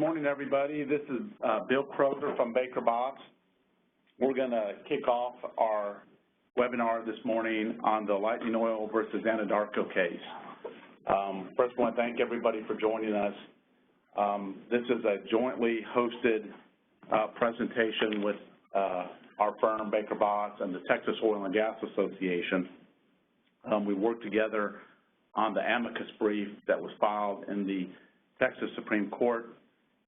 morning, everybody. This is Bill Crozer from Baker Botts. We're going to kick off our webinar this morning on the Lightning Oil versus Andarko case. First, I want to thank everybody for joining us. This is a jointly hosted presentation with our firm, Baker Botts, and the Texas Oil and Gas Association. We worked together on the amicus brief that was filed in the Texas Supreme Court,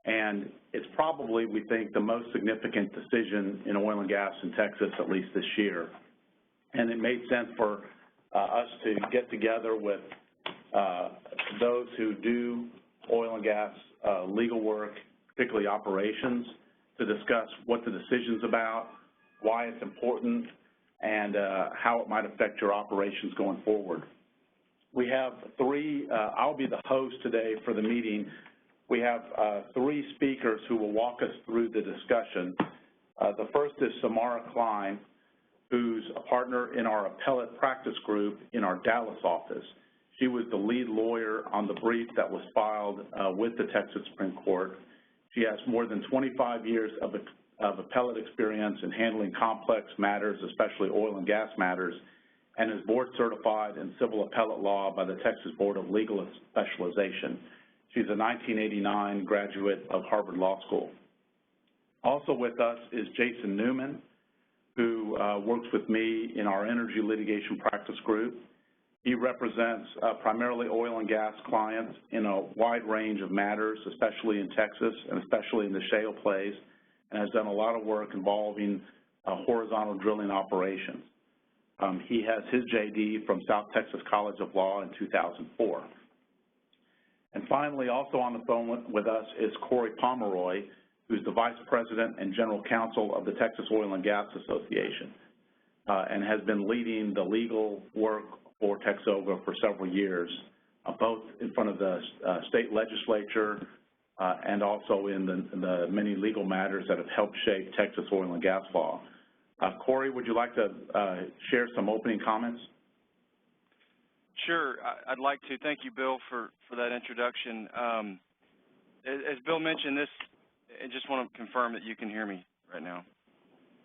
and it's probably, we think, the most significant decision in oil and gas in Texas, at least this year. And it made sense for us to get together with those who do oil and gas legal work, particularly operations, to discuss what the decision's about, why it's important, and how it might affect your operations going forward. We have three, I'll be the host today for the meeting. We have three speakers who will walk us through the discussion. The first is Samara Klein, who's a partner in our appellate practice group in our Dallas office. She was the lead lawyer on the brief that was filed with the Texas Supreme Court. She has more than 25 years of appellate experience in handling complex matters, especially oil and gas matters, and is board certified in civil appellate law by the Texas Board of Legal Specialization. She's a 1989 graduate of Harvard Law School. Also with us is Jason Newman, who works with me in our energy litigation practice group. He represents primarily oil and gas clients in a wide range of matters, especially in Texas and especially in the shale plays, and has done a lot of work involving horizontal drilling operations. He has his JD from South Texas College of Law in 2004. And finally, also on the phone with us is Corey Pomeroy, who's the Vice President and General Counsel of the Texas Oil and Gas Association, and has been leading the legal work for Texoga for several years, both in front of the state legislature and also in the many legal matters that have helped shape Texas oil and gas law. Corey, would you like to share some opening comments? Sure, I'd like to. Thank you, Bill, for that introduction. As Bill mentioned, I just want to confirm that you can hear me right now.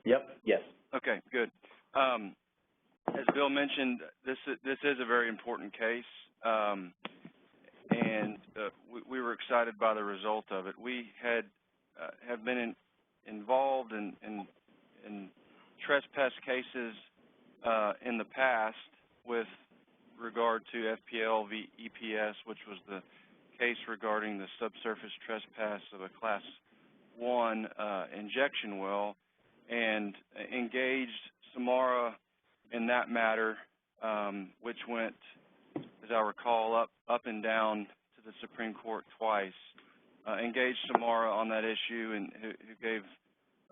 Yep, yes. Okay, good. As Bill mentioned, this is a very important case, and we were excited by the result of it. We have been involved in trespass cases in the past with regard to FPL v. EPS, which was the case regarding the subsurface trespass of a Class 1 injection well, and engaged Samara in that matter, which went, as I recall, up and down to the Supreme Court twice. Engaged Samara on that issue, and who gave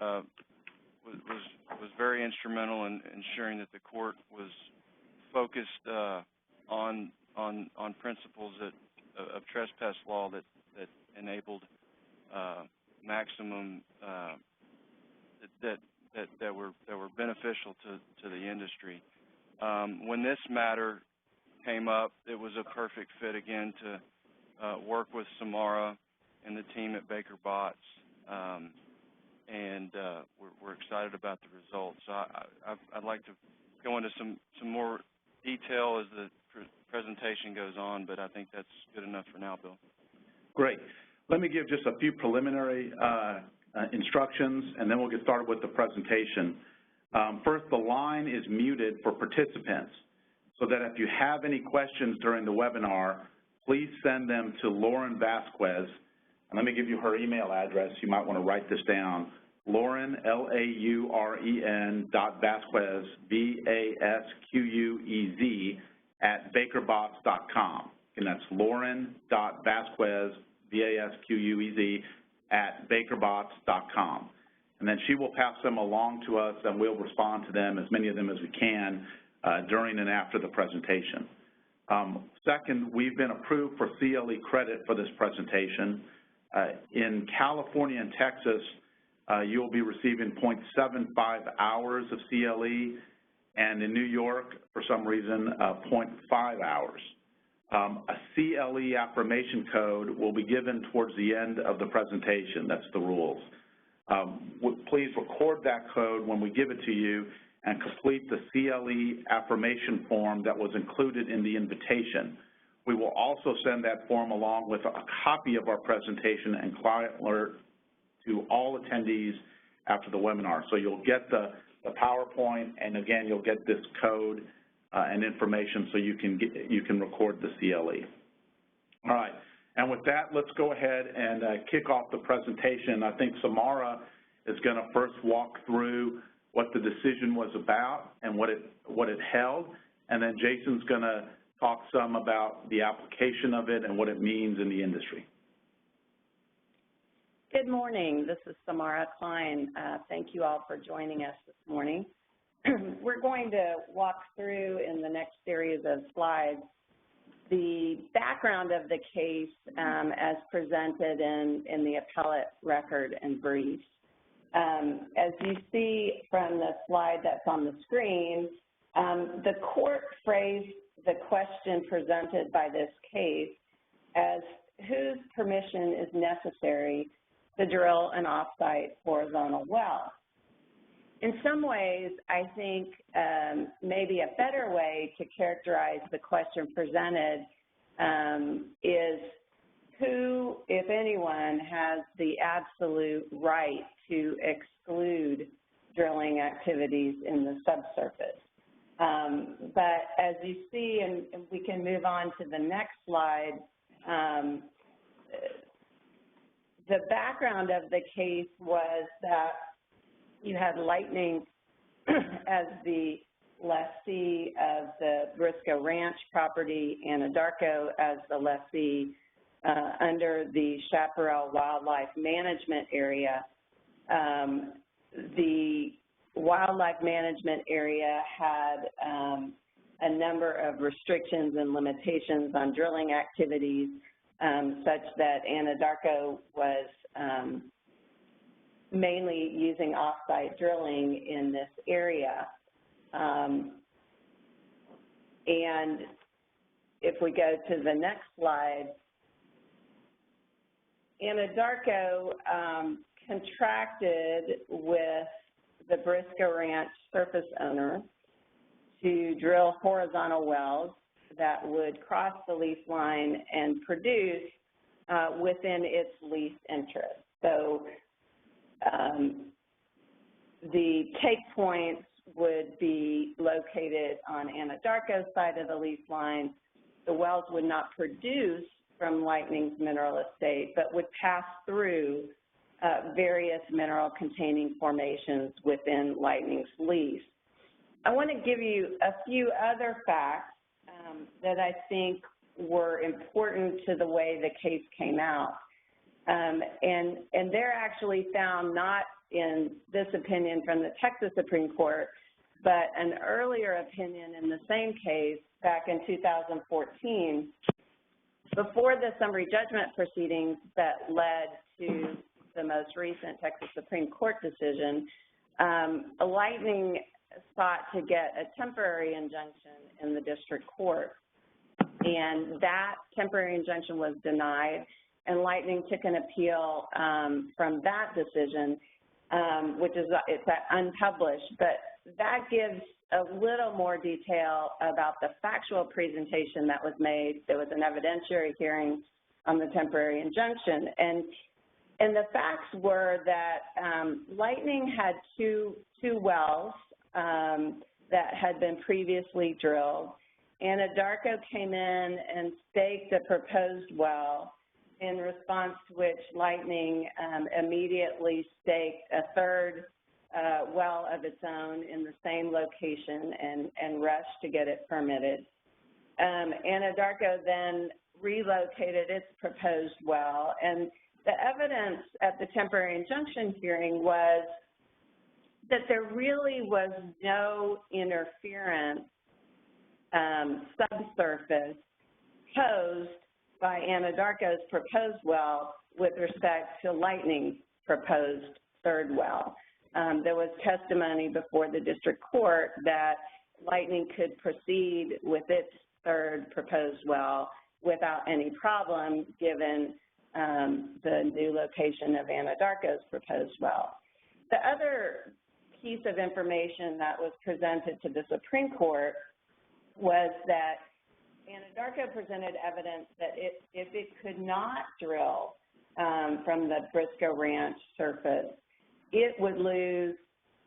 was very instrumental in ensuring that the court was focused on principles of trespass law that enabled maximum that were beneficial to the industry. When this matter came up, it was a perfect fit again to work with Samara and the team at Baker Botts, and we're excited about the results. So I'd like to go into some more detail as the presentation goes on, but I think that's good enough for now, Bill. Great. Let me give just a few preliminary instructions, and then we'll get started with the presentation. First, the line is muted for participants, so that if you have any questions during the webinar, please send them to Lauren Vasquez. And let me give you her email address. You might want to write this down. Lauren, Lauren .Vasquez, VASQUEZ, at bakerbotts.com. And that's Lauren.Vasquez, VASQUEZ, at bakerbotts.com. And then she will pass them along to us, and we'll respond to them, as many of them as we can, during and after the presentation. Second, we've been approved for CLE credit for this presentation. In California and Texas, you'll be receiving 0.75 hours of CLE, and in New York, for some reason, 0.5 hours. A CLE affirmation code will be given towards the end of the presentation. That's the rules. Please record that code when we give it to you and complete the CLE affirmation form that was included in the invitation. We will also send that form along with a copy of our presentation and client alert to all attendees after the webinar. So you'll get the PowerPoint, and again, you'll get this code and information so you can record the CLE. All right, and with that, let's go ahead and kick off the presentation. I think Samara is going to first walk through what the decision was about and what it held, and then Jason's going to talk some about the application of it and what it means in the industry. Good morning. This is Samara Klein. Thank you all for joining us this morning. We're going to walk through in the next series of slides the background of the case as presented in the appellate record and brief. As you see from the slide that's on the screen, the court phrased the question presented by this case as whose permission is necessary to drill an off-site horizontal well. In some ways, I think maybe a better way to characterize the question presented is who, if anyone, has the absolute right to exclude drilling activities in the subsurface. But as you see, and we can move on to the next slide, the background of the case was that you had Lightning as the lessee of the Briscoe Ranch property, Andarko as the lessee under the Chaparral Wildlife Management Area. The Wildlife Management Area had a number of restrictions and limitations on drilling activities such that Andarko was mainly using off-site drilling in this area. And if we go to the next slide, Andarko contracted with the Briscoe Ranch surface owner to drill horizontal wells that would cross the lease line and produce within its lease interest. So the take points would be located on Andarko's side of the lease line. The wells would not produce from Lightning's mineral estate, but would pass through various mineral-containing formations within Lightning's lease. I want to give you a few other facts that I think were important to the way the case came out. And they're actually found not in this opinion from the Texas Supreme Court, but an earlier opinion in the same case back in 2014 before the summary judgment proceedings that led to the most recent Texas Supreme Court decision. Lightning sought to get a temporary injunction in the district court, and that temporary injunction was denied, and Lightning took an appeal from that decision, which is it's unpublished, but that gives a little more detail about the factual presentation that was made. There was an evidentiary hearing on the temporary injunction, and the facts were that Lightning had two wells that had been previously drilled. Andarko came in and staked a proposed well, in response to which Lightning immediately staked a third well of its own in the same location and rushed to get it permitted. Andarko then relocated its proposed well, and the evidence at the temporary injunction hearing was that there really was no interference subsurface posed by Andarko's proposed well with respect to Lightning's proposed third well. There was testimony before the district court that Lightning could proceed with its third proposed well without any problem given the new location of Anadarko's proposed well. The other piece of information that was presented to the Supreme Court was that Anadarko presented evidence that if it could not drill from the Briscoe Ranch surface, it would lose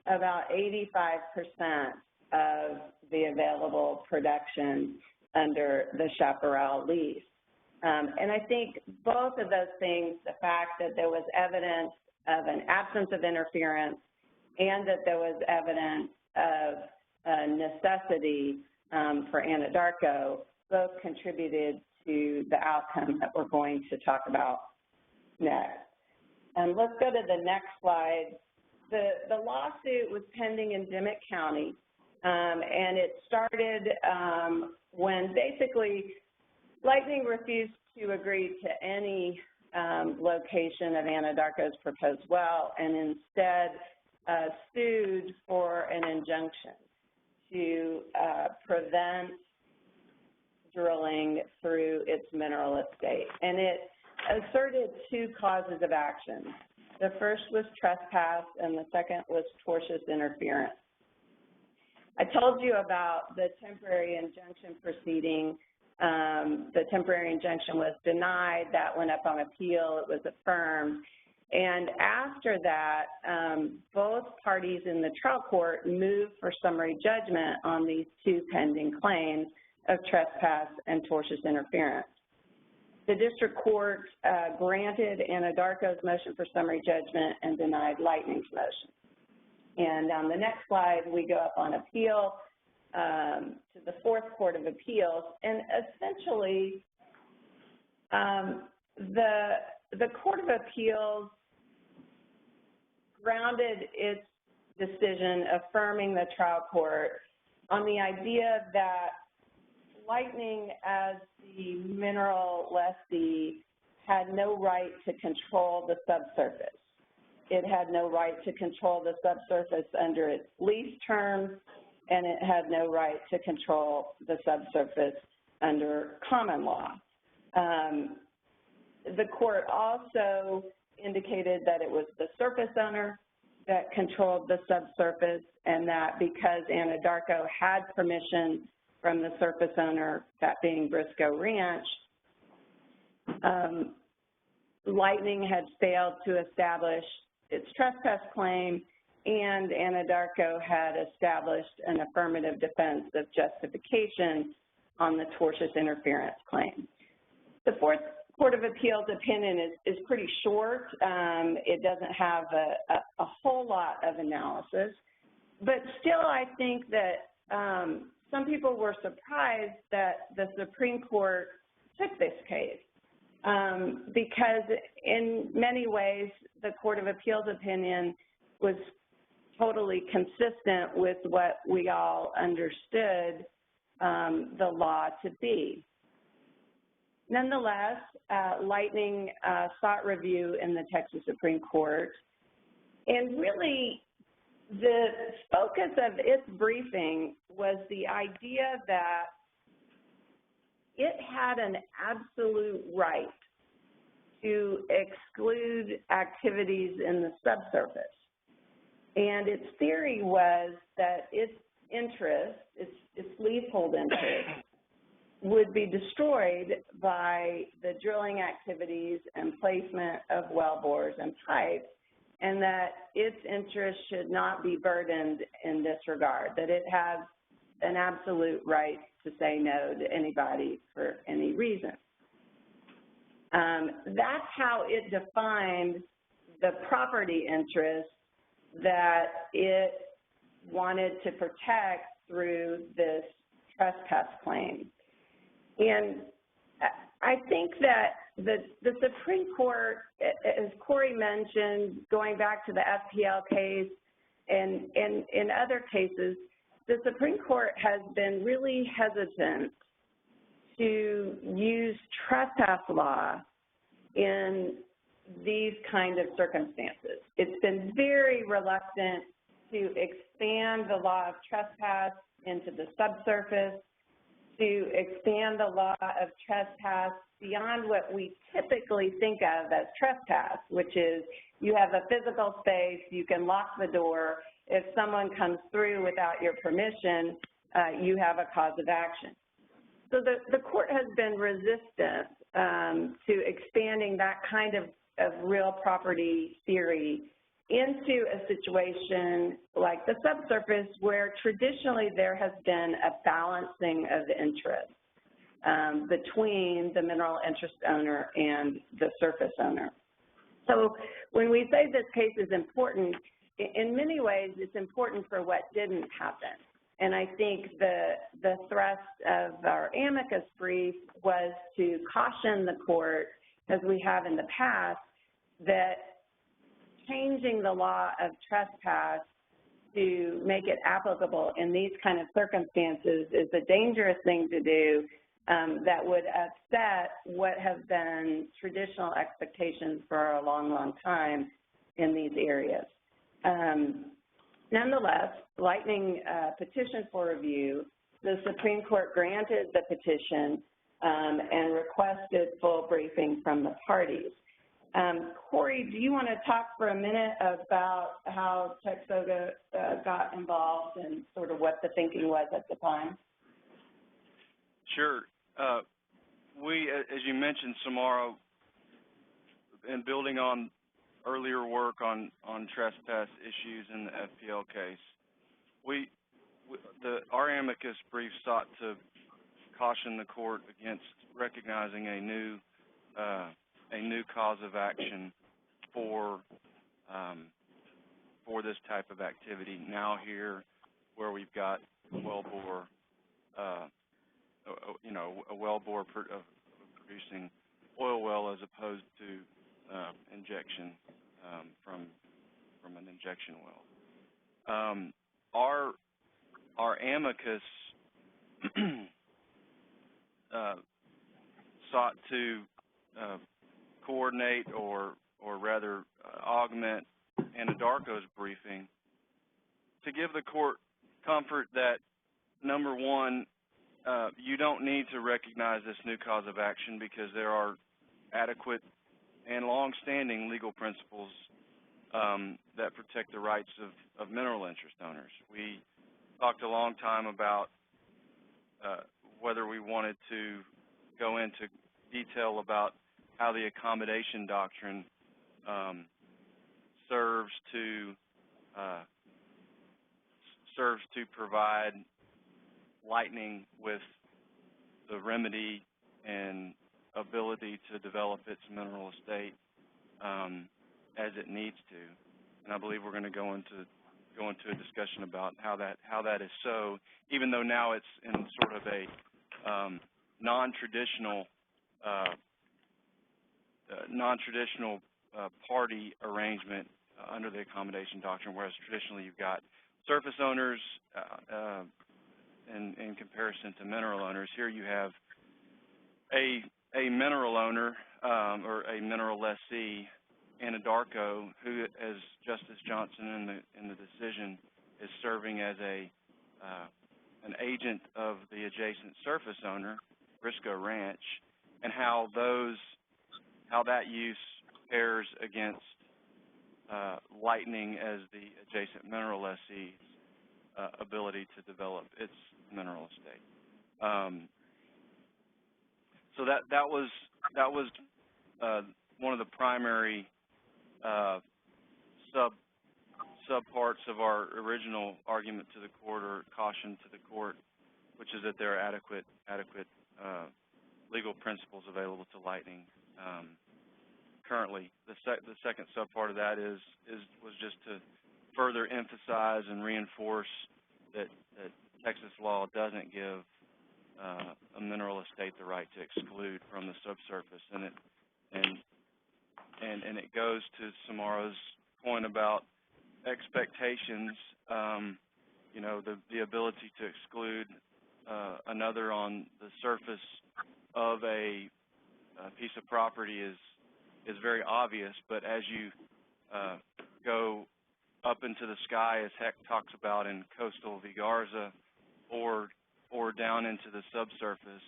about 85% of the available production under the Chaparral lease. And I think both of those things, the fact that there was evidence of an absence of interference and that there was evidence of necessity for Anadarko, both contributed to the outcome that we're going to talk about next. And let's go to the next slide. The lawsuit was pending in Dimmitt County, and it started when basically Lightning refused to agree to any location of Anadarko's proposed well and instead sued for an injunction to prevent drilling through its mineral estate. And it asserted two causes of action. The first was trespass, and the second was tortious interference. I told you about the temporary injunction proceeding. The temporary injunction was denied. That went up on appeal. It was affirmed. And after that, both parties in the trial court moved for summary judgment on these two pending claims of trespass and tortious interference. The district court granted Anadarko's motion for summary judgment and denied Lightning's motion. And on the next slide, we go up on appeal to the Fourth Court of Appeals, and essentially the Court of Appeals grounded its decision affirming the trial court on the idea that Lightning, as the mineral lessee, had no right to control the subsurface. It had no right to control the subsurface under its lease terms, and it had no right to control the subsurface under common law. The court also indicated that it was the surface owner that controlled the subsurface, and that because Anadarko had permission from the surface owner, that being Briscoe Ranch, Lightning had failed to establish its trespass claim, and Anadarko had established an affirmative defense of justification on the tortious interference claim. The Fourth Court of Appeals opinion is pretty short. It doesn't have a whole lot of analysis, but still I think that some people were surprised that the Supreme Court took this case because in many ways the Court of Appeals opinion was totally consistent with what we all understood the law to be. Nonetheless, Lightning sought review in the Texas Supreme Court, and really the focus of its briefing was the idea that it had an absolute right to exclude activities in the subsurface. And its theory was that its interest, its leasehold interest, would be destroyed by the drilling activities and placement of wellbores and pipes, and that its interest should not be burdened in this regard, that it has an absolute right to say no to anybody for any reason. That's how it defined the property interest that it wanted to protect through this trespass claim. And I think that the Supreme Court, as Corey mentioned, going back to the FPL case and in other cases, the Supreme Court has been really hesitant to use trespass law in these kind of circumstances. It's been very reluctant to expand the law of trespass into the subsurface, to expand the law of trespass beyond what we typically think of as trespass, which is you have a physical space, you can lock the door. If someone comes through without your permission, you have a cause of action. So the court has been resistant to expanding that kind of real property theory into a situation like the subsurface, where traditionally there has been a balancing of interest between the mineral interest owner and the surface owner. So when we say this case is important, in many ways it's important for what didn't happen. And I think the thrust of our amicus brief was to caution the court, as we have in the past, that changing the law of trespass to make it applicable in these kind of circumstances is a dangerous thing to do that would upset what have been traditional expectations for a long, long time in these areas. Nonetheless, Lightning petitioned for review. The Supreme Court granted the petition and requested full briefing from the parties. Corey, do you want to talk for a minute about how Texoga got involved and sort of what the thinking was at the time? Sure. We, as you mentioned, Samara, in building on earlier work on trespass issues in the FPL case, our amicus brief sought to caution the court against recognizing a new cause of action for this type of activity. Now here, where we've got wellbore, a wellbore producing oil well as opposed to injection from an injection well. Our amicus sought to coordinate or rather augment Andarko's briefing to give the court comfort that, number one, you don't need to recognize this new cause of action because there are adequate and long-standing legal principles that protect the rights of mineral interest owners. We talked a long time about whether we wanted to go into detail about how the accommodation doctrine serves to provide Lightning with the remedy and ability to develop its mineral estate as it needs to. And I believe we're going to go into a discussion about how that is so, even though now it's in sort of a non-traditional party arrangement under the accommodation doctrine, whereas traditionally you've got surface owners in comparison to mineral owners. Here you have a mineral owner or a mineral lessee, Andarko, who, as Justice Johnson in the decision, is serving as an agent of the adjacent surface owner, Briscoe Ranch, and how that use pairs against Lightning as the adjacent mineral lessee's ability to develop its mineral estate. So that was one of the primary subparts of our original argument to the court, or caution to the court, which is that there are adequate legal principles available to Lightning currently. The second subpart of that was just to further emphasize and reinforce that Texas law doesn't give a mineral estate the right to exclude from the subsurface, and it goes to Samara's point about expectations. The ability to exclude another on the surface of a piece of property is very obvious, but as you go up into the sky, as Heck talks about in Coastal v. Garza, or or down into the subsurface,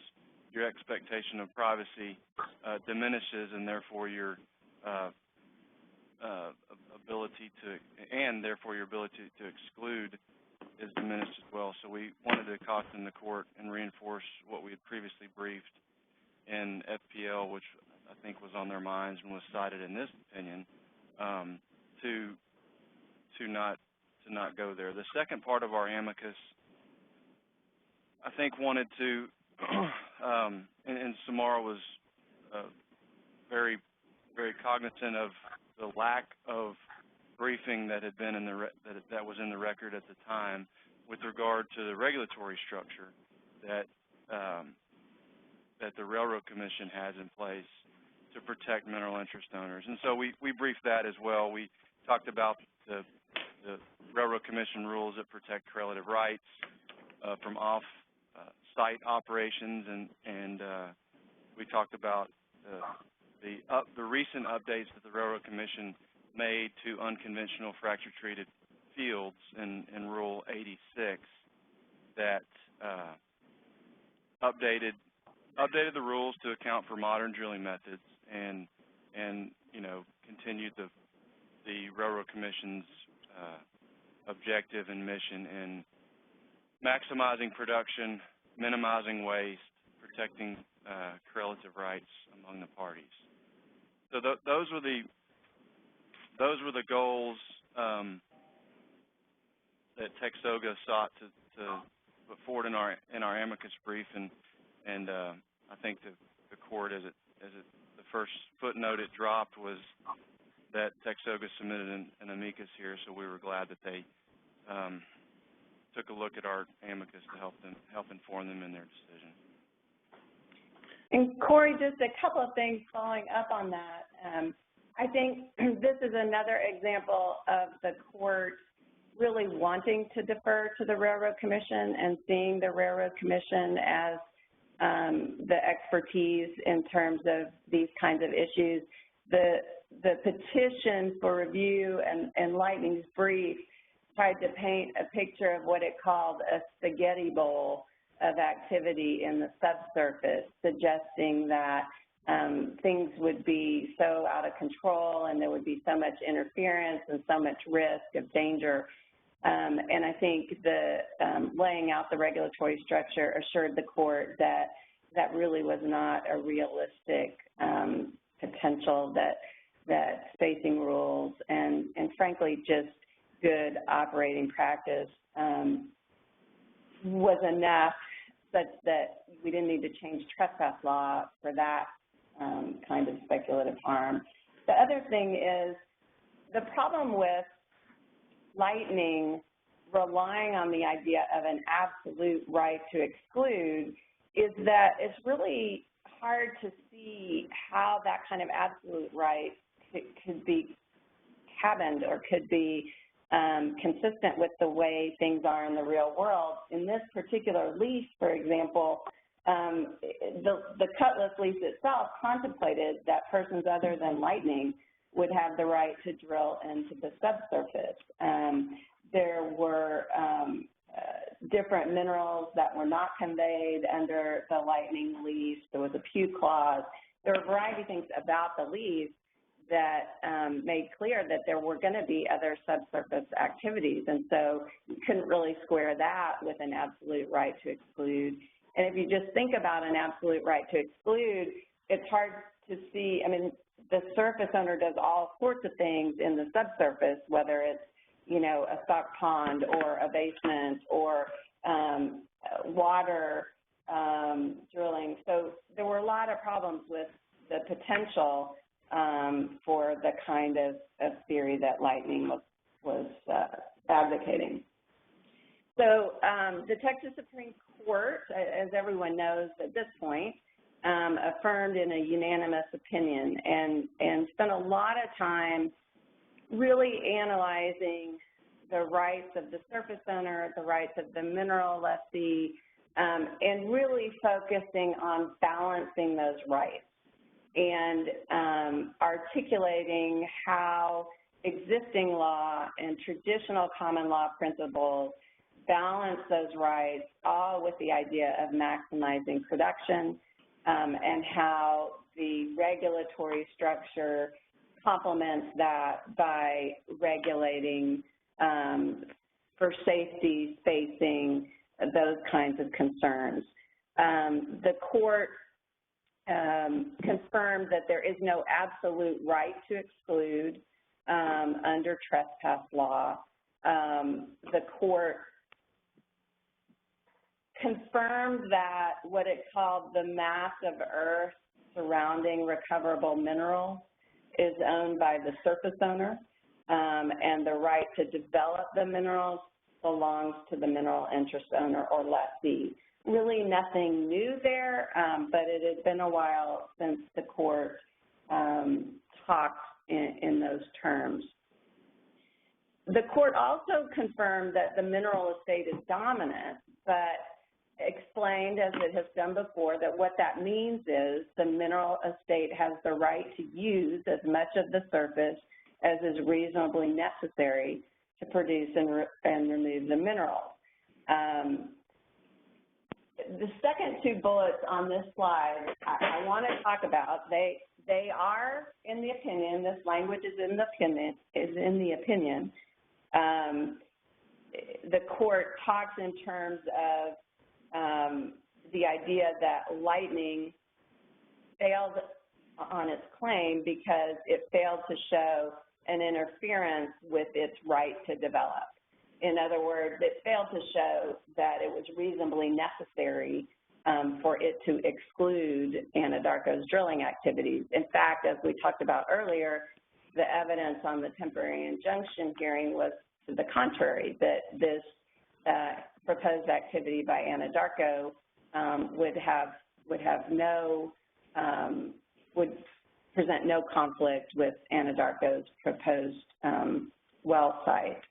your expectation of privacy diminishes, and therefore your ability to exclude is diminished as well. So we wanted to caution the court and reinforce what we had previously briefed in FPL, which I think was on their minds and was cited in this opinion, to not go there. The second part of our amicus, I think, wanted to, and Samara was very cognizant of the lack of briefing that had been in that was in the record at the time with regard to the regulatory structure that the Railroad Commission has in place to protect mineral interest owners. And so we briefed that as well. We talked about the Railroad Commission rules that protect relative rights from off-site operations, and we talked about the recent updates that the Railroad Commission made to unconventional fracture-treated fields in Rule 86 that updated the rules to account for modern drilling methods and continued the Railroad Commission's objective and mission in maximizing production, minimizing waste, protecting correlative rights among the parties. So those were the goals that Texoga sought to put forward in our amicus brief, and I think the court, as the first footnote it dropped was that Texoga submitted an amicus here, so we were glad that they took a look at our amicus to help inform them in their decision. And Corey, just a couple of things following up on that. I think this is another example of the court really wanting to defer to the Railroad Commission and seeing the Railroad Commission as the expertise in terms of these kinds of issues. The petition for review and Lightning's brief tried to paint a picture of what it called a spaghetti bowl of activity in the subsurface, suggesting that things would be so out of control and there would be so much interference and so much risk of danger. And I think the laying out the regulatory structure assured the court that that really was not a realistic potential, that spacing rules and frankly just good operating practice was enough such that we didn't need to change trespass law for that kind of speculative harm. The other thing is the problem with Lightning relying on the idea of an absolute right to exclude is that it's really hard to see how that kind of absolute right could be cabined or could be consistent with the way things are in the real world. In this particular lease, for example, the Cutlass lease itself contemplated that persons other than Lightning would have the right to drill into the subsurface. There were different minerals that were not conveyed under the Lightning lease. There was a Pew clause. There were a variety of things about the lease that made clear that there were going to be other subsurface activities, and so you couldn't really square that with an absolute right to exclude. And if you just think about an absolute right to exclude, it's hard to see. I mean, the surface owner does all sorts of things in the subsurface, whether it's, a stock pond or a basement or water drilling. So there were a lot of problems with the potential for the kind of theory that Lightning was advocating. So the Texas Supreme Court, as everyone knows at this point, affirmed in a unanimous opinion and spent a lot of time really analyzing the rights of the surface owner, the rights of the mineral lessee, and really focusing on balancing those rights and articulating how existing law and traditional common law principles balance those rights, all with the idea of maximizing production, and how the regulatory structure complements that by regulating for safety, spacing, those kinds of concerns. The court confirmed that there is no absolute right to exclude under trespass law. The court confirmed that what it called the mass of earth surrounding recoverable minerals is owned by the surface owner, and the right to develop the minerals belongs to the mineral interest owner or lessee. Really nothing new there, but it has been a while since the court talked in those terms. The court also confirmed that the mineral estate is dominant, but explained, as it has done before, that what that means is the mineral estate has the right to use as much of the surface as is reasonably necessary to produce and remove the minerals. The second two bullets on this slide I want to talk about. They are in the opinion. This language is in the opinion. The court talks in terms of the idea that Lightning failed on its claim because it failed to show an interference with its right to develop. In other words, it failed to show that it was reasonably necessary for it to exclude Anadarko's drilling activities. In fact, as we talked about earlier, the evidence on the temporary injunction hearing was to the contrary, that this proposed activity by Anadarko would present no conflict with Anadarko's proposed well site.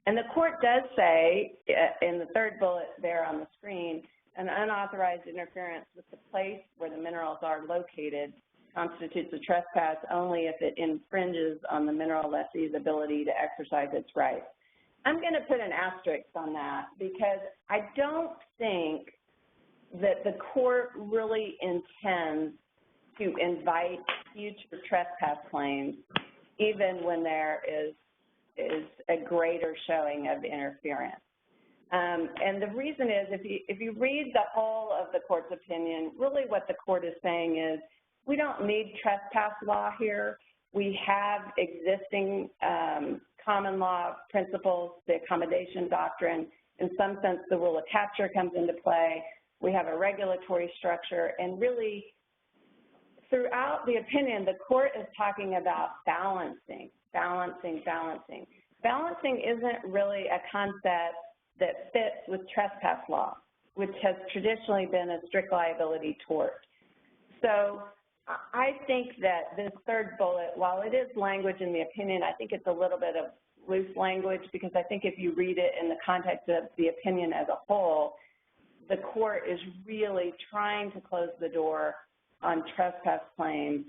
And the court does say, in the third bullet there on the screen, an unauthorized interference with the place where the minerals are located constitutes a trespass only if it infringes on the mineral lessee's ability to exercise its rights. I'm going to put an asterisk on that because I don't think that the court really intends to invite future trespass claims even when there is a greater showing of interference. And the reason is, if you read the whole of the court's opinion, really what the court is saying is, we don't need trespass law here. We have existing common law principles, the accommodation doctrine. In some sense, the rule of capture comes into play. We have a regulatory structure, and really, throughout the opinion, the court is talking about balancing. Balancing isn't really a concept that fits with trespass law, which has traditionally been a strict liability tort. So I think that this third bullet, while it is language in the opinion, I think it's a little bit of loose language because I think if you read it in the context of the opinion as a whole, the court is really trying to close the door on trespass claims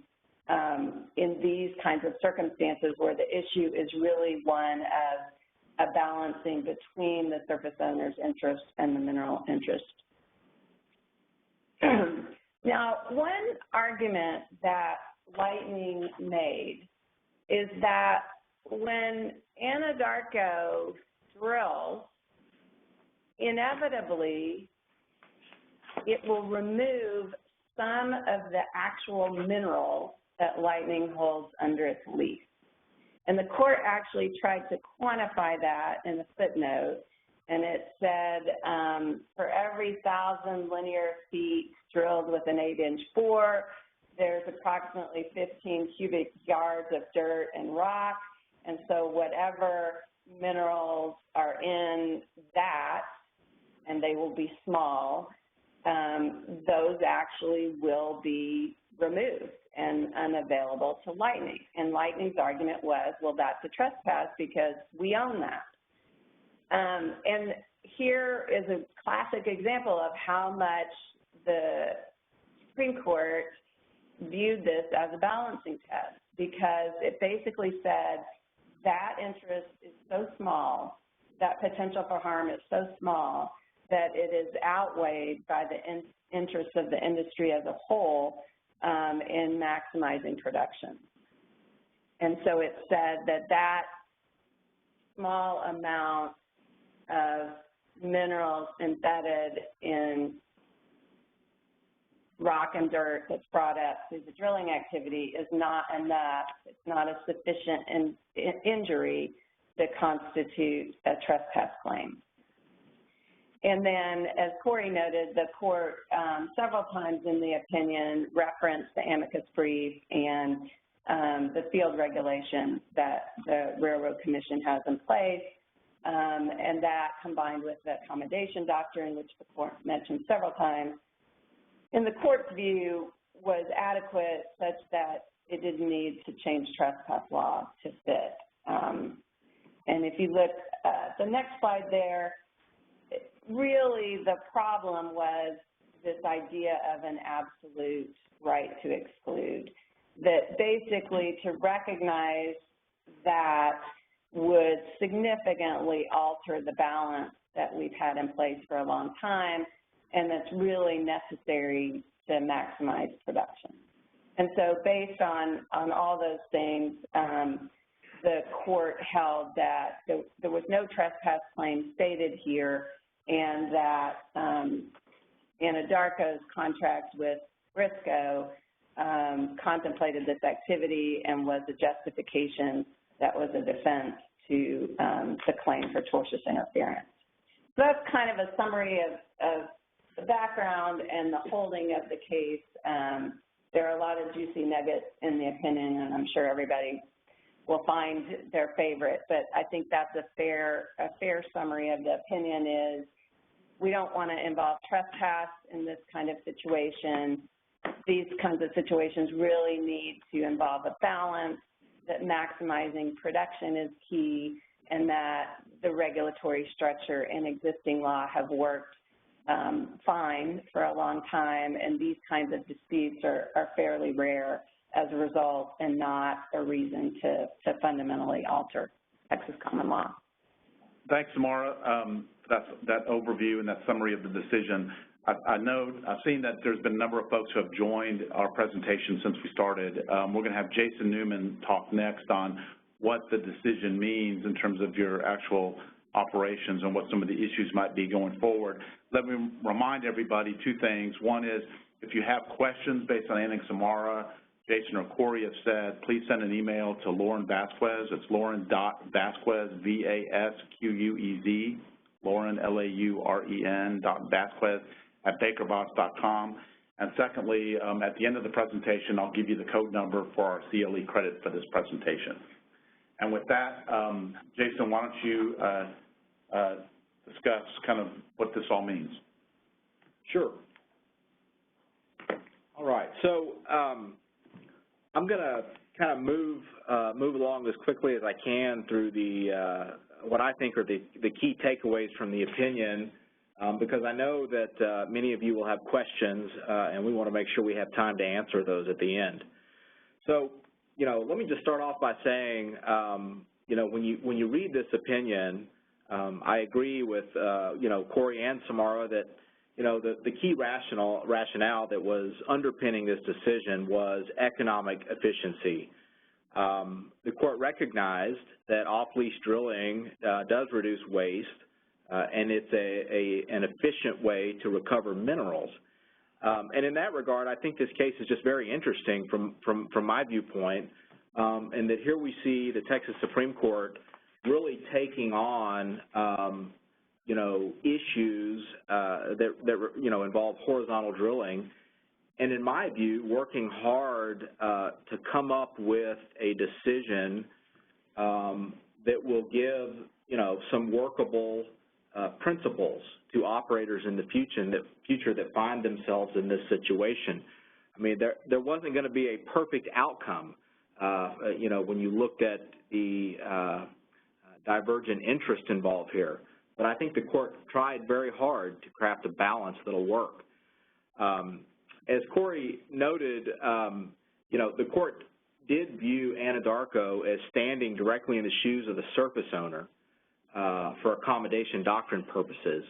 in these kinds of circumstances where the issue is really one of a balancing between the surface owner's interest and the mineral interest. Now, one argument that Lightning made is that when Anadarko drills, inevitably it will remove some of the actual mineral that Lightning holds under its lease. And the court actually tried to quantify that in a footnote, and it said for every 1,000 linear feet drilled with an 8-inch bore, there's approximately 15 cubic yards of dirt and rock, and so whatever minerals are in that, and they will be small, those actually will be removed and unavailable to Lightning. And Lightning's argument was, well, that's a trespass because we own that. And here is a classic example of how much the Supreme Court viewed this as a balancing test, because it basically said that interest is so small that potential for harm is so small that it is outweighed by the interests of the industry as a whole in maximizing production. And so it said that that small amount of minerals embedded in rock and dirt that's brought up through the drilling activity is not enough. It's not a sufficient injury to constitute a trespass claim. And then, as Corey noted, the court several times in the opinion referenced the amicus brief and the field regulation that the Railroad Commission has in place, and that combined with the accommodation doctrine, which the court mentioned several times, in the court's view was adequate such that it didn't need to change trespass law to fit. And if you look at the next slide there, really the problem was this idea of an absolute right to exclude, that basically to recognize that would significantly alter the balance that we've had in place for a long time, and that's really necessary to maximize production. And so based on all those things, the court held that there was no trespass claim stated here, and that Anadarko's contract with Briscoe contemplated this activity and was a justification that was a defense to the claim for tortious interference. So that's kind of a summary of the background and the holding of the case. There are a lot of juicy nuggets in the opinion, and I'm sure everybody will find their favorite, but I think that's a fair summary of the opinion is we don't want to involve trespass in this kind of situation. These kinds of situations really need to involve a balance, that maximizing production is key, and that the regulatory structure and existing law have worked fine for a long time, and these kinds of disputes are fairly rare as a result and not a reason to fundamentally alter Texas common law. Thanks, Samara, for that overview and that summary of the decision. I know I've seen that there's been a number of folks who have joined our presentation since we started. We're going to have Jason Newman talk next on what the decision means in terms of your actual operations and what some of the issues might be going forward. Let me remind everybody two things. One is if you have questions based on anything Samara, Jason, or Corey have said, please send an email to Lauren Vasquez. It's Lauren.Vasquez, V-A-S-Q-U-E-Z, Lauren, L-A-U-R-E-N, .Vasquez at bakerbots.com. And secondly, at the end of the presentation, I'll give you the code number for our CLE credit for this presentation. And with that, Jason, why don't you discuss kind of what this all means? Sure. All right. So I'm going to kind of move along as quickly as I can through the what I think are the key takeaways from the opinion, because I know that many of you will have questions, and we want to make sure we have time to answer those at the end. So, let me just start off by saying, when you read this opinion, I agree with Corey and Samara that the key rationale that was underpinning this decision was economic efficiency. The court recognized that off-lease drilling does reduce waste, and it's an efficient way to recover minerals. And in that regard, I think this case is just very interesting from my viewpoint, and that here we see the Texas Supreme Court really taking on issues that involve horizontal drilling, and in my view, working hard to come up with a decision that will give some workable principles to operators in the future that find themselves in this situation. I mean, there wasn't going to be a perfect outcome, when you looked at the divergent interest involved here. But I think the court tried very hard to craft a balance that'll work. As Corey noted, the court did view Anadarko as standing directly in the shoes of the surface owner. for accommodation doctrine purposes.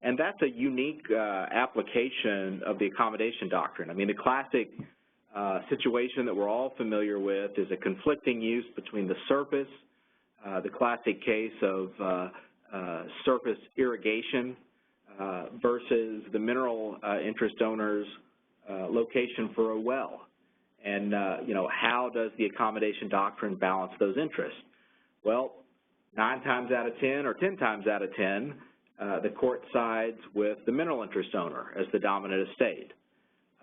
And that's a unique application of the accommodation doctrine. I mean, the classic situation that we're all familiar with is a conflicting use between the surface, the classic case of surface irrigation versus the mineral interest owner's location for a well. And, you know, how does the accommodation doctrine balance those interests? Well, 9 times out of 10 or 10 times out of 10, the court sides with the mineral interest owner as the dominant estate.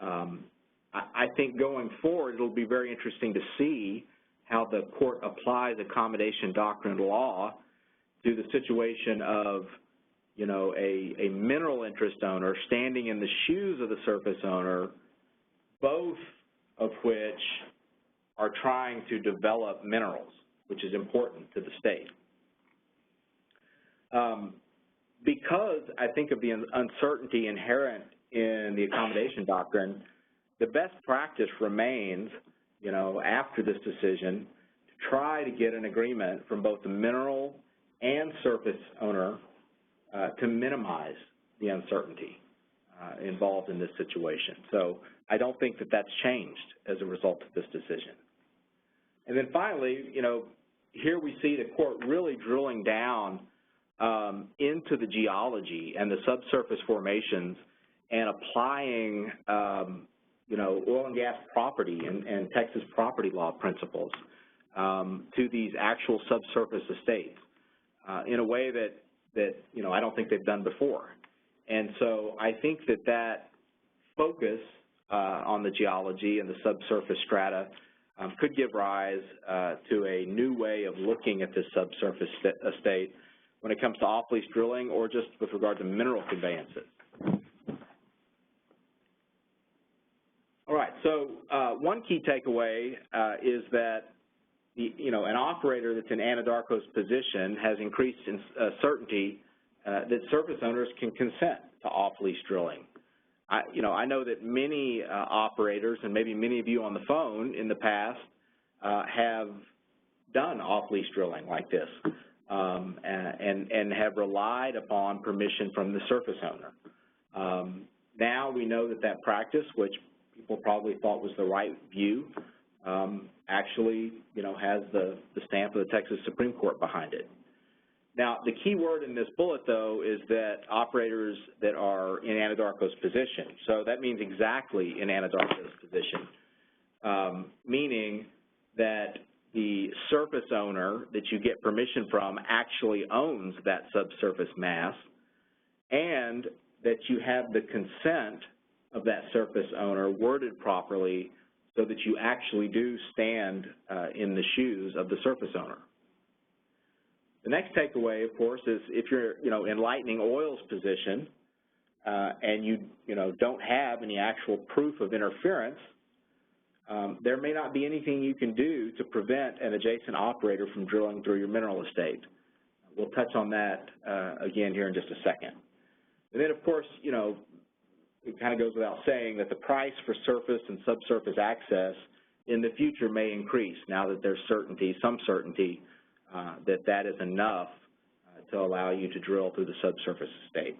I think going forward, it'll be very interesting to see how the court applies accommodation doctrine law to the situation of, you know, a mineral interest owner standing in the shoes of the surface owner, both of which are trying to develop minerals, which is important to the state. Because I think of the uncertainty inherent in the accommodation doctrine, the best practice remains, you know, after this decision, to try to get an agreement from both the mineral and surface owner to minimize the uncertainty involved in this situation. So I don't think that that's changed as a result of this decision. And then finally, you know, here we see the court really drilling down into the geology and the subsurface formations and applying, you know, oil and gas property and Texas property law principles to these actual subsurface estates in a way that, you know, I don't think they've done before. And so I think that that focus on the geology and the subsurface strata could give rise to a new way of looking at this subsurface estate when it comes to off-lease drilling or just with regard to mineral conveyances. All right, so one key takeaway is that, you know, an operator that's in Anadarko's position has increased certainty that surface owners can consent to off-lease drilling. You know, I know that many operators, and maybe many of you on the phone in the past, have done off-lease drilling like this and have relied upon permission from the surface owner. Now we know that that practice, which people probably thought was the right view, actually, you know, has the stamp of the Texas Supreme Court behind it. Now, the key word in this bullet, though, is that operators that are in Anadarko's position. So that means exactly in Anadarko's position, meaning that the surface owner that you get permission from actually owns that subsurface mass, and that you have the consent of that surface owner worded properly so that you actually do stand in the shoes of the surface owner. The next takeaway, of course, is if you're, you know, in Lightning Oil's position and you know, don't have any actual proof of interference, there may not be anything you can do to prevent an adjacent operator from drilling through your mineral estate. We'll touch on that again here in just a second. And then, of course, you know, it kind of goes without saying that the price for surface and subsurface access in the future may increase now that there's certainty, some certainty, that that is enough to allow you to drill through the subsurface estate.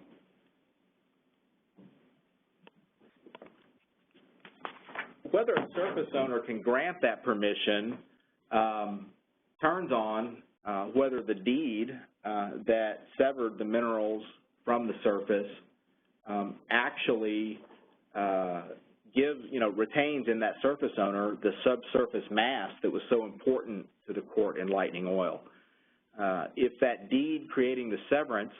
Whether a surface owner can grant that permission turns on whether the deed that severed the minerals from the surface actually gives, you know, retains in that surface owner the subsurface mass that was so important to the court in Lightning Oil. If that deed creating the severance,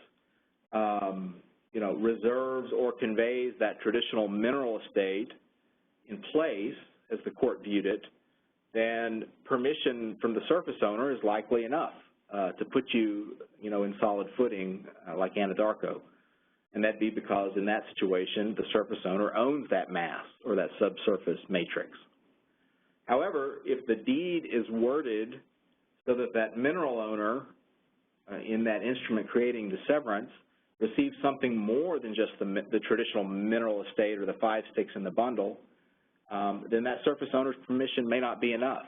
you know, reserves or conveys that traditional mineral estate in place as the court viewed it, then permission from the surface owner is likely enough to put you, you know, in solid footing like Anadarko. And that'd be because in that situation, the surface owner owns that mass or that subsurface matrix. However, if the deed is worded so that that mineral owner in that instrument creating the severance receives something more than just the traditional mineral estate or the 5 sticks in the bundle, then that surface owner's permission may not be enough.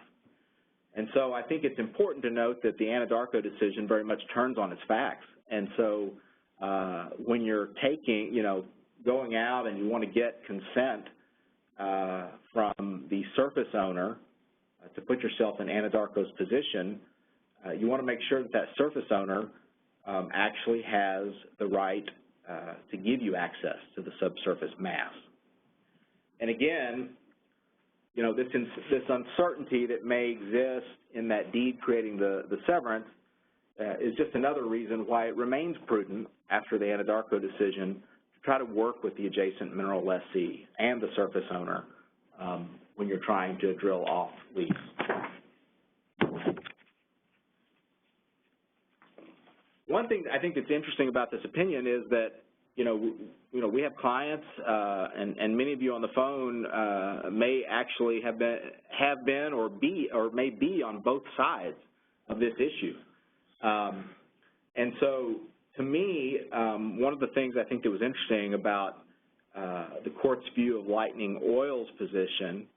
And so I think it's important to note that the Anadarko decision very much turns on its facts. And so when you're going out and you want to get consent from the surface owner to put yourself in Anadarko's position, you want to make sure that that surface owner actually has the right to give you access to the subsurface mass. And again, this uncertainty that may exist in that deed creating the severance is just another reason why it remains prudent after the Anadarko decision to try to work with the adjacent mineral lessee and the surface owner when you're trying to drill off lease. One thing I think that's interesting about this opinion is that we have clients, and many of you on the phone may actually have been or may be on both sides of this issue. And so, to me, one of the things I think that was interesting about the court's view of Lightning Oil's position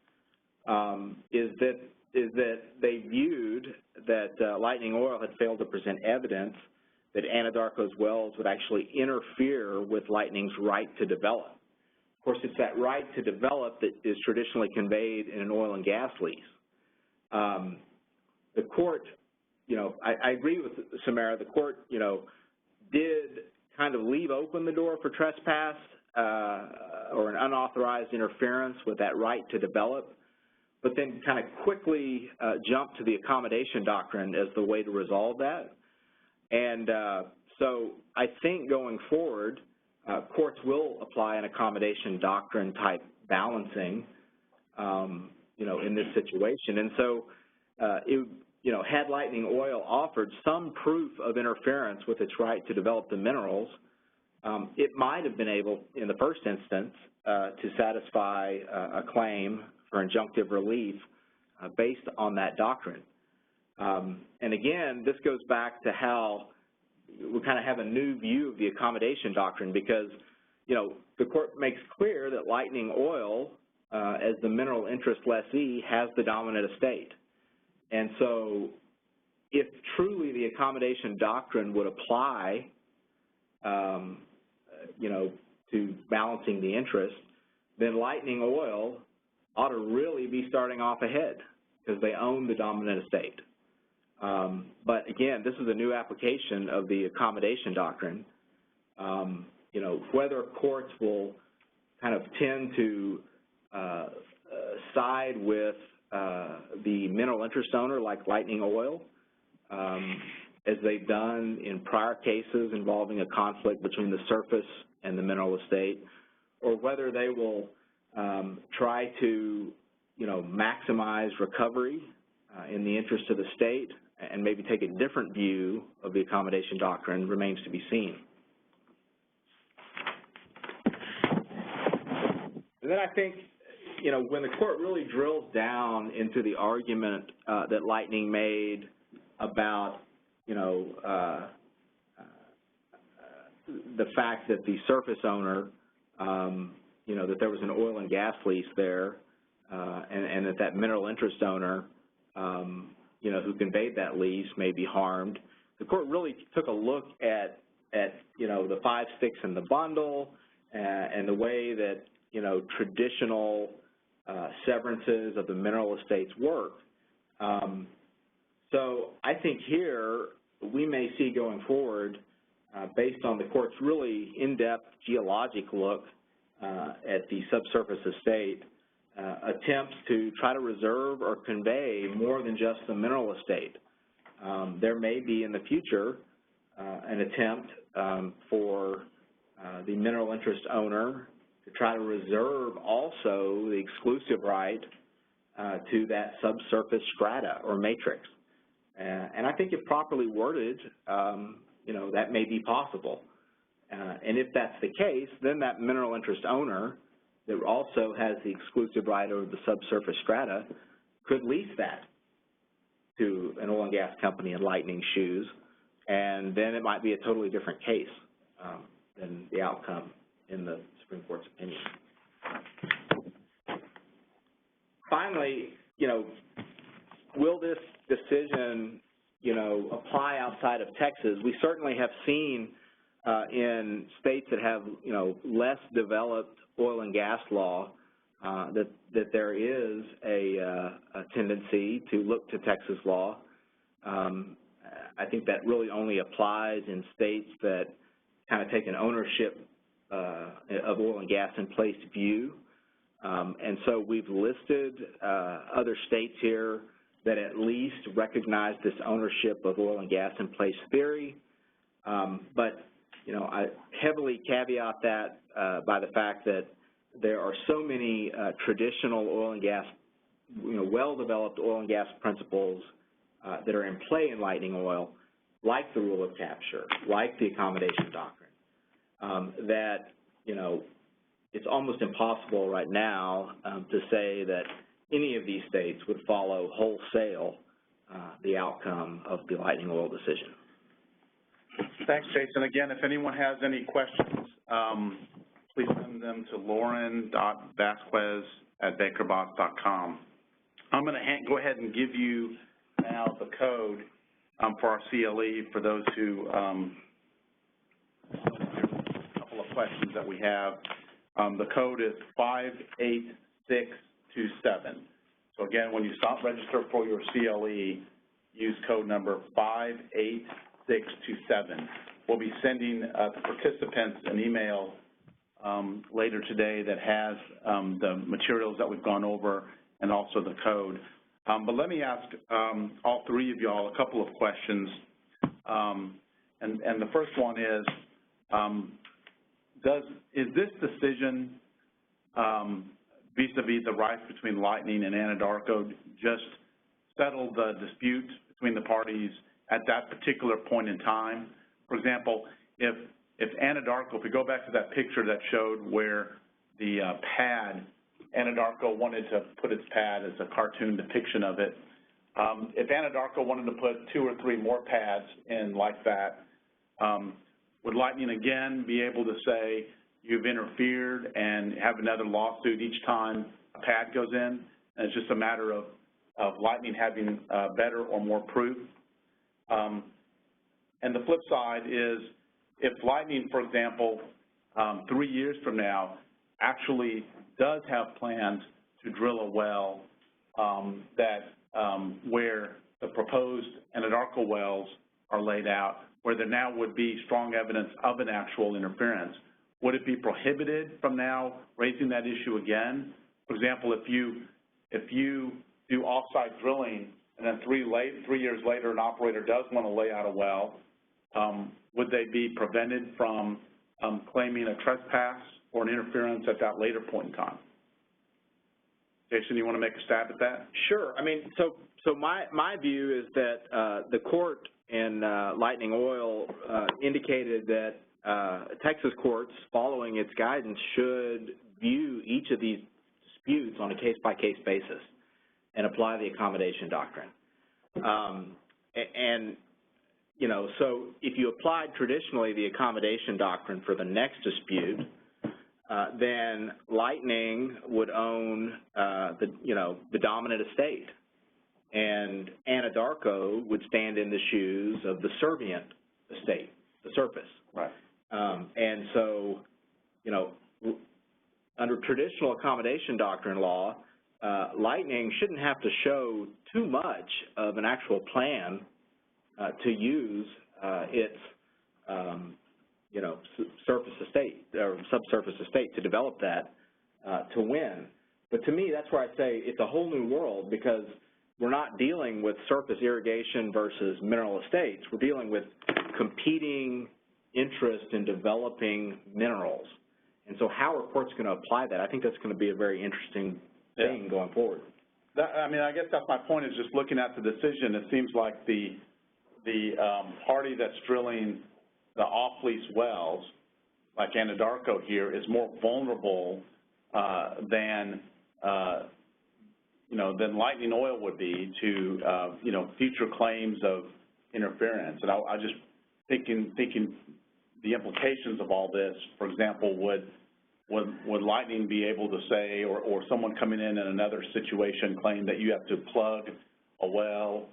is that they viewed that Lightning Oil had failed to present evidence that Anadarko's wells would actually interfere with Lightning's right to develop. Of course, it's that right to develop that is traditionally conveyed in an oil and gas lease. The court, I agree with Samara, the court, did kind of leave open the door for trespass or an unauthorized interference with that right to develop, but then kind of quickly jumped to the accommodation doctrine as the way to resolve that. And so I think going forward, courts will apply an accommodation doctrine type balancing, in this situation. And so, had Lightning Oil offered some proof of interference with its right to develop the minerals, it might have been able, in the first instance, to satisfy a claim for injunctive relief based on that doctrine. And again, this goes back to how we kind of have a new view of the accommodation doctrine because, the court makes clear that Lightning Oil, as the mineral interest lessee, has the dominant estate. And so if truly the accommodation doctrine would apply, to balancing the interest, then Lightning Oil ought to really be starting off ahead because they own the dominant estate. But again, this is a new application of the accommodation doctrine. Whether courts will kind of tend to side with the mineral interest owner like Lightning Oil, as they've done in prior cases involving a conflict between the surface and the mineral estate, or whether they will try to, maximize recovery in the interest of the state and maybe take a different view of the accommodation doctrine remains to be seen. And then I think, when the court really drills down into the argument that Lightning made about, the fact that the surface owner, that there was an oil and gas lease there, and that mineral interest owner, who conveyed that lease may be harmed. The court really took a look at the 5 sticks in the bundle and the way that, traditional severances of the mineral estates work. So I think here we may see going forward, based on the court's really in-depth geologic look at the subsurface estate, attempts to try to reserve or convey more than just the mineral estate. There may be in the future an attempt for the mineral interest owner to try to reserve also the exclusive right to that subsurface strata or matrix. And I think if properly worded, that may be possible. And if that's the case, then that mineral interest owner that also has the exclusive right over the subsurface strata could lease that to an oil and gas company in Lightning's shoes, and then it might be a totally different case than the outcome in the Supreme Court's opinion. Finally, will this decision, you know, apply outside of Texas? We certainly have seen in states that have, you know, less developed oil and gas law that there is a tendency to look to Texas law. I think that really only applies in states that kind of take an ownership of oil and gas in place view. And so we've listed other states here that at least recognize this ownership of oil and gas in place theory. But, you know, I heavily caveat that by the fact that there are so many traditional oil and gas, you know, well-developed oil and gas principles that are in play in Lightning Oil, like the rule of capture, like the accommodation doctrine, that, you know, it's almost impossible right now to say that any of these states would follow wholesale the outcome of the Lightning Oil decision. Thanks, Jason. Again, if anyone has any questions, please send them to lauren.vasquez@bakerbotts.com. I'm going to go ahead and give you now the code for our CLE for those who, a couple of questions that we have. The code is 58627. So again, when you stop register for your CLE, use code number 58627. We'll be sending the participants an email later today that has the materials that we've gone over and also the code. But let me ask all three of y'all a couple of questions. And the first one is, is this decision vis-a-vis the rights between Lightning and Anadarko just settle the dispute between the parties at that particular point in time? For example, if Anadarko, if we go back to that picture that showed where the pad, Anadarko wanted to put its pad as a cartoon depiction of it. If Anadarko wanted to put 2 or 3 more pads in like that, would Lightning again be able to say you've interfered and have another lawsuit each time a pad goes in? And it's just a matter of Lightning having better or more proof. And the flip side is if Lightning, for example, 3 years from now actually does have plans to drill a well where the proposed Anadarko wells are laid out, where there now would be strong evidence of an actual interference, would it be prohibited from now raising that issue again? For example, if you do off-site drilling and then 3 years later an operator does want to lay out a well, would they be prevented from claiming a trespass or an interference at that later point in time? Jason, you want to make a stab at that? Sure. I mean, so my view is that the court in Lightning Oil indicated that Texas courts, following its guidance, should view each of these disputes on a case-by-case basis and apply the accommodation doctrine. And, you know, so if you applied traditionally the accommodation doctrine for the next dispute, then Lightning would own the dominant estate, and Anadarko would stand in the shoes of the servient estate, the surface. Right. And so, you know, under traditional accommodation doctrine law, Lightning shouldn't have to show too much of an actual plan to use its surface estate or subsurface estate to develop that to win. But to me, that's where I say it's a whole new world, because we're not dealing with surface irrigation versus mineral estates. We're dealing with competing interest in developing minerals. And so how are courts going to apply that? I think that's going to be a very interesting thing going forward. I mean, I guess that's my point, is just looking at the decision, it seems like the party that's drilling the off-lease wells, like Andarko here, is more vulnerable than Lightning Oil would be to future claims of interference. And I just thinking the implications of all this. For example, would Lightning be able to say, or someone coming in another situation claim that you have to plug a well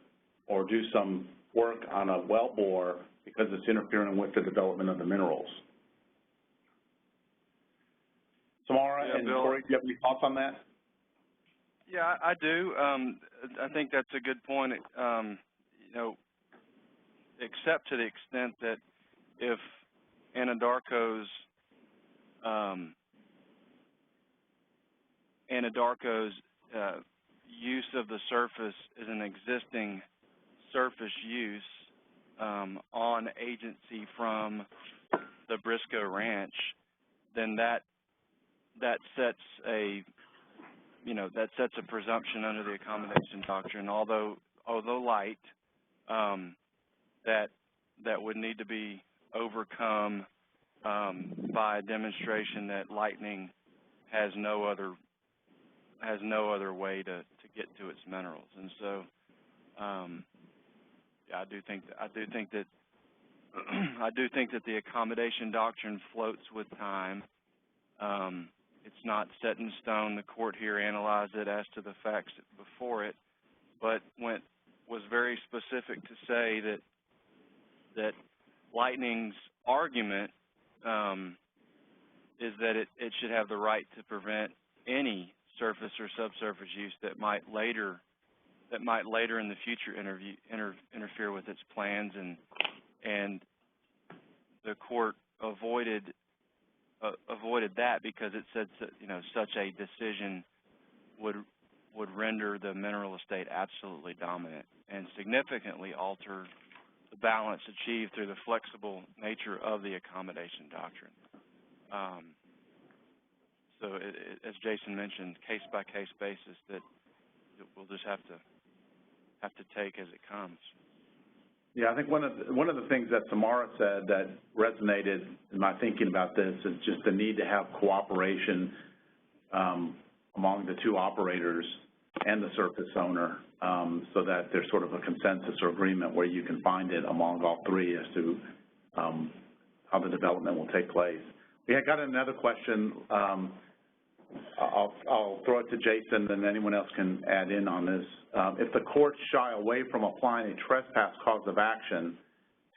or do some work on a well bore because it's interfering with the development of the minerals. Samara and Corey, do you have any thoughts on that? Yeah, I do. I think that's a good point. You know, except to the extent that if Anadarko's use of the surface is an existing surface use on agency from the Briscoe Ranch, then that sets a presumption under the accommodation doctrine, although light, that would need to be overcome by a demonstration that Lightning has no other way to get to its minerals. And so yeah, I do think that the accommodation doctrine floats with time. It's not set in stone. The court here analyzed it as to the facts before it, but was very specific to say that Lightning's argument is that it should have the right to prevent any surface or subsurface use that might later in the future interfere with its plans, and the court avoided that because it said such a decision would render the mineral estate absolutely dominant and significantly alter the balance achieved through the flexible nature of the accommodation doctrine. So as Jason mentioned, case-by-case basis that we'll just have to take as it comes. Yeah, I think one of the things that Samara said that resonated in my thinking about this is just the need to have cooperation among the two operators and the surface owner, so that there's sort of a consensus or agreement where you can find it among all three as to how the development will take place. We had got another question. I'll throw it to Jason, and anyone else can add in on this. If the courts shy away from applying a trespass cause of action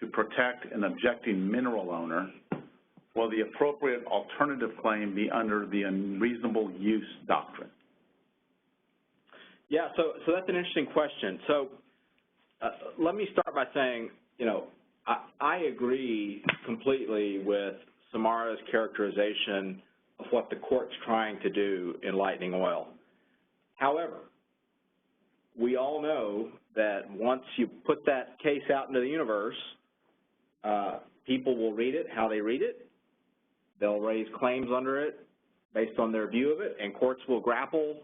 to protect an objecting mineral owner, will the appropriate alternative claim be under the unreasonable use doctrine? Yeah, so that's an interesting question. So let me start by saying, I agree completely with Samara's characterization of what the court's trying to do in Lightning Oil. However, we all know that once you put that case out into the universe, people will read it how they read it. They'll raise claims under it based on their view of it, and courts will grapple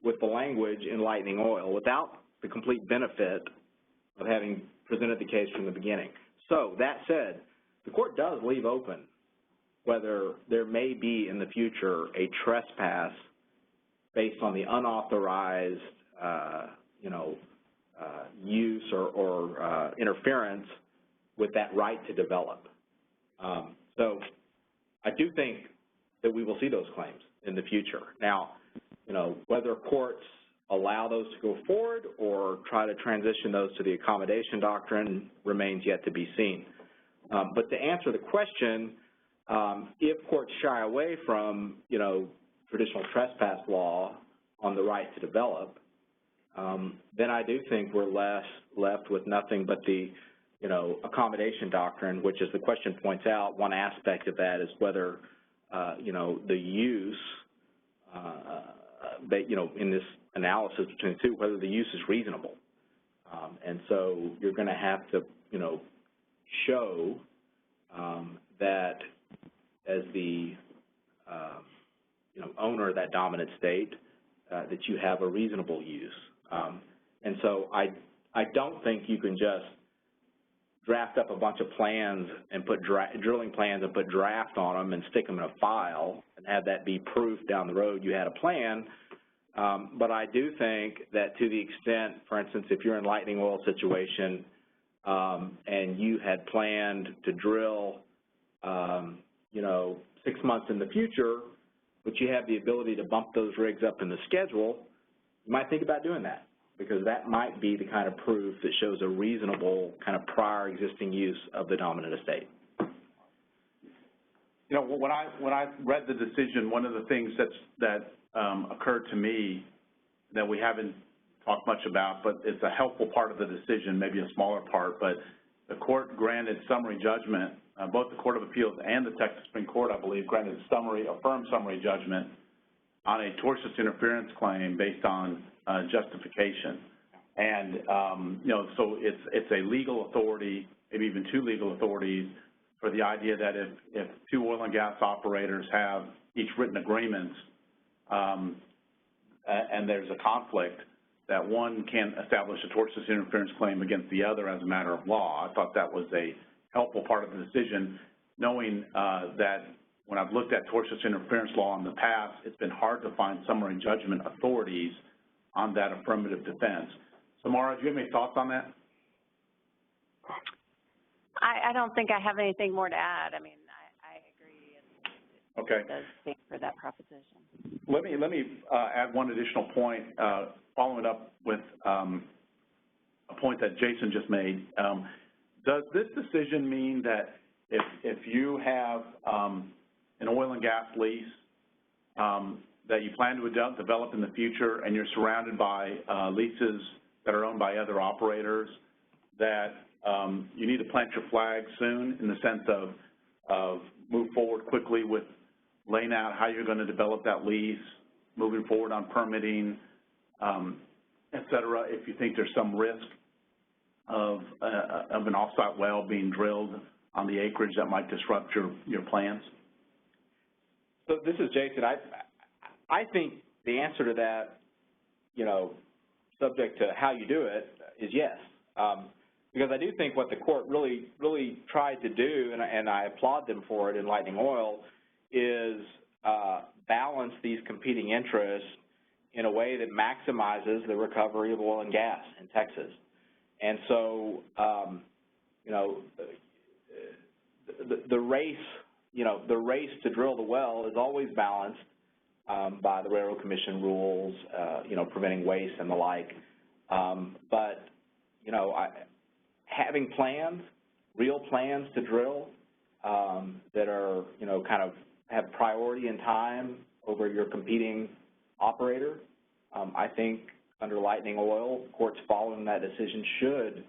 with the language in Lightning Oil without the complete benefit of having presented the case from the beginning. So that said, the court does leave open whether there may be in the future a trespass based on the unauthorized, use or interference with that right to develop. So I do think that we will see those claims in the future. Now, whether courts allow those to go forward or try to transition those to the accommodation doctrine remains yet to be seen. But to answer the question, if courts shy away from, traditional trespass law on the right to develop, then I do think we're left with nothing but the, accommodation doctrine, which, as the question points out, one aspect of that is whether, the use, in this analysis between the two, whether the use is reasonable. And so you're going to have to, show that as the owner of that dominant state, that you have a reasonable use. And so I don't think you can just draft up a bunch of plans and put drilling plans and put draft on them and stick them in a file and have that be proof down the road you had a plan. But I do think that to the extent, for instance, if you're in Lightning Oil situation and you had planned to drill 6 months in the future, but you have the ability to bump those rigs up in the schedule, you might think about doing that. because that might be the kind of proof that shows a reasonable kind of prior existing use of the dominant estate. You know, when I read the decision, one of the things that occurred to me that we haven't talked much about, but it's a helpful part of the decision, maybe a smaller part, but the court granted summary judgment, both the Court of Appeals and the Texas Supreme Court, I believe, granted affirmed summary judgment on a tortious interference claim based on justification. And, you know, so it's a legal authority, maybe even two legal authorities, for the idea that if two oil and gas operators have each written agreements and there's a conflict, that one can establish a tortious interference claim against the other as a matter of law. I thought that was a helpful part of the decision, knowing that when I've looked at tortious interference law in the past, it's been hard to find summary judgment authorities on that affirmative defense. Samara, do you have any thoughts on that? I don't think I have anything more to add. I mean, I agree. Okay. It does speak for that proposition. Let me add one additional point, following up with a point that Jason just made. Does this decision mean that if you have an oil and gas lease that you plan to develop in the future and you're surrounded by leases that are owned by other operators, that you need to plant your flag soon in the sense of move forward quickly with laying out how you're going to develop that lease, moving forward on permitting, et cetera, if you think there's some risk of an off-site well being drilled on the acreage that might disrupt your plans? So this is Jason. I think the answer to that, you know, subject to how you do it, is yes. Because I do think what the court really tried to do, and I applaud them for it in Lightning Oil, is balance these competing interests in a way that maximizes the recovery of oil and gas in Texas. And so, you know, the race to drill the well is always balanced by the Railroad Commission rules, you know, preventing waste and the like. But, you know, having plans, real plans to drill that are, you know, kind of have priority in time over your competing operator, I think under Lightning Oil, courts following that decision should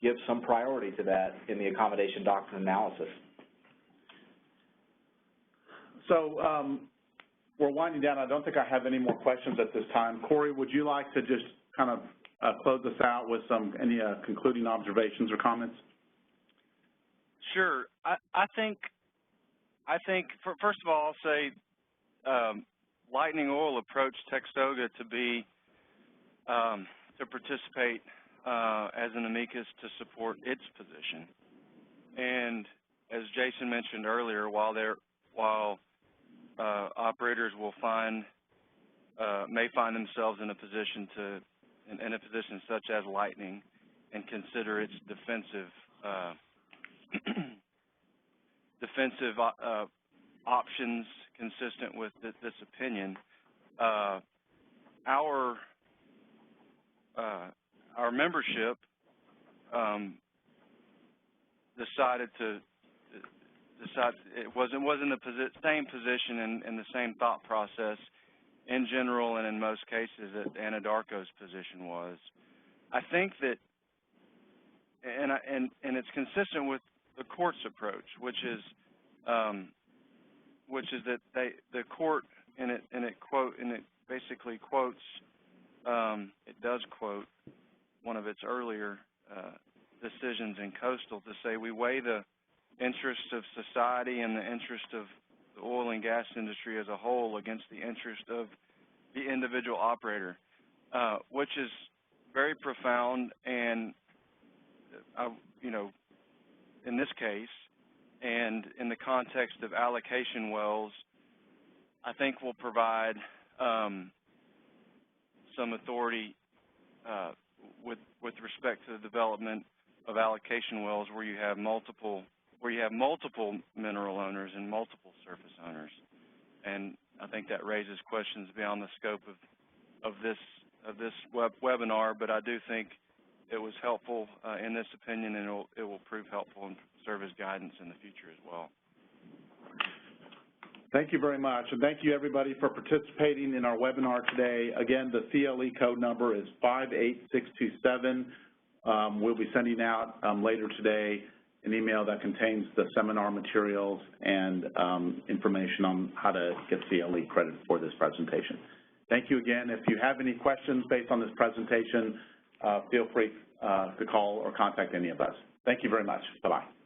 give some priority to that in the accommodation doctrine analysis. So we're winding down. I don't think I have any more questions at this time. Corey, would you like to just kind of close us out with any concluding observations or comments? Sure. I think first of all, I'll say Lightning Oil approached Textoga to participate as an amicus to support its position. And as Jason mentioned earlier, while operators will may find themselves in a position such as Lightning and consider its defensive options consistent with this opinion, our membership decided it wasn't the same position and the same thought process in general and in most cases that Andarko's position was. I think that, and it's consistent with the court's approach, which is that the court it basically quotes, it does quote one of its earlier decisions in Coastal to say we weigh the interest of society and the interest of the oil and gas industry as a whole against the interest of the individual operator, which is very profound and, you know, in this case and in the context of allocation wells, I think will provide some authority with respect to the development of allocation wells where you have multiple mineral owners and multiple surface owners. And I think that raises questions beyond the scope of this of this webinar, but I do think it was helpful in this opinion, and it will prove helpful and serve as guidance in the future as well. Thank you very much, and thank you everybody for participating in our webinar today. Again, the CLE code number is 58627. We'll be sending out later today an email that contains the seminar materials and information on how to get CLE credit for this presentation. Thank you again. If you have any questions based on this presentation, feel free to call or contact any of us. Thank you very much. Bye-bye.